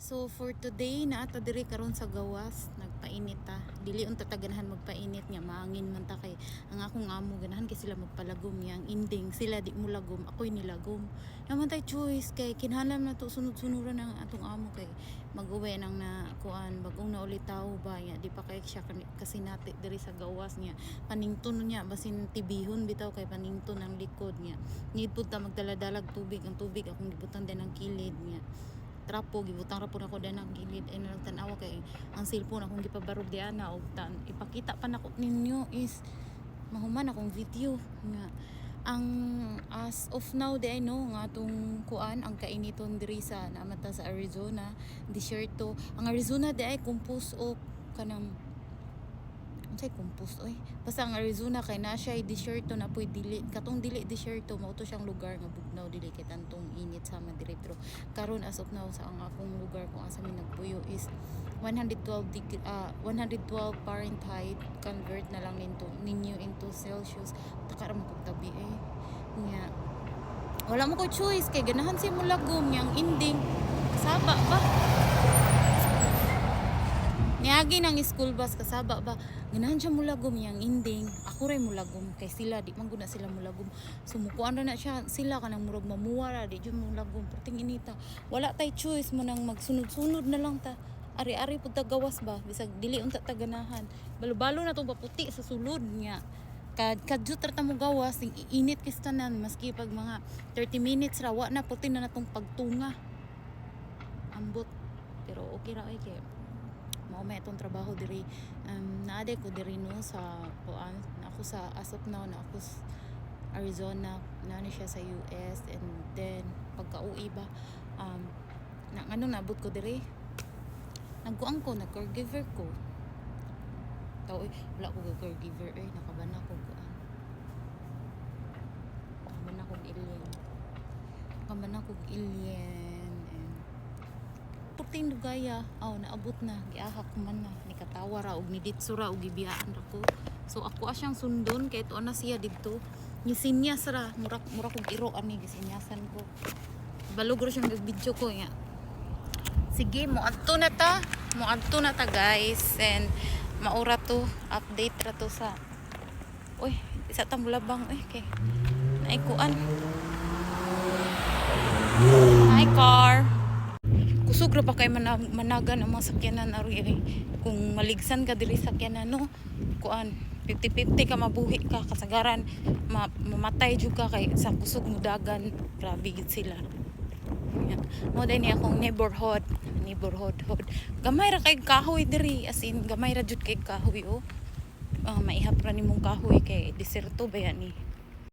So for today na ato diri karon sa gawas nagpainit ta. Dili unta ta ganahan magpainit nga maangin man ta kay ang akong amo ganahan kay sila magpalagom yang ending sila di mo lagom ako'y nilagom. Naman tay choice kay kinahanglan na to sunod-sunuran ang atong amo kay mag-uwi nang na kuan bagong na ulitaw ba nya di pa kay siya kasi nati diri sa gawas niya panington niya basin tibihon bitaw kay panington ang likod niya. Need pud ta magdala-dalag tubig ang tubig akong gibutan din ang kilid niya. Trapo gibutang ra pud ako din ang gilid ay nagtan-awa kay ang cellphone akong gipabarog di ana og ipakita pa nako ninyo is mahuman akong video nga ang as of now di ay no nga atong kuan ang kainiton diri sa namata sa Arizona disyerto ang Arizona di ay composed of kanang unsay compost oy basta ang Arizona kay na siya disyerto na puy dili katong dili disyerto mao to siyang lugar nga bugnaw dili kay tantong init sa Madrid pero karon as of now sa ang akong lugar kung asa mi nagpuyo is 112 Fahrenheit convert na lang ninyo into Celsius taka ra mo kog tabi nya wala mo ko choice kay ganahan si mo lagom yang ending kasaba ba niagi ng school bus kasaba ba ganahan siya mulagom yang ending ako ray mulagom kay sila di man gud na sila mulagom sumukuan ra na siya sila kanang murag mamuwara di jud mulagom perting inita wala tay choice mo nang magsunod-sunod na lang ta ari-ari pud ta gawas ba bisag dili unta ta ganahan balo-balo na tong paputi sa sulod niya kadjut ra ta mo gawas sing init kis tanan maski pag mga 30 minutes ra wa na puti na natong pagtunga ambot pero okay ra ay kay mao may itong trabaho diri naade ko diri no sa kuan ako sa as of now na ako sa Arizona na ni siya sa US and then pagka-uwi ba na ano nabot ko diri nagkuang ko na caregiver ko taw wala ko caregiver nakabana ko kuan nakabana ko alien puting dugaya naabot na giahak man na nikatawa ra og niditso ra og gibiyaan ra ko so ako asyang sundon kay to na siya didto gisinyas ra mura kog iro ani gisinyasan ko balog ra siyang video ko nga sige mo adto na ta guys and maura to update ra to sa isa ta mulabang kay naay kuan hi car kusog ra pa kay managan ang mga sakyanan ari kung maligsan ka diri sakyanan no kuan 50-50 ka mabuhi ka kasagaran mamatay jud ka kay sa kusog mudagan grabe gid sila mo din ni akong neighborhood gamay ra kay kahoy diri as in gamay ra jud kay kahoy maihap ra nimong kahoy kay deserto ba yan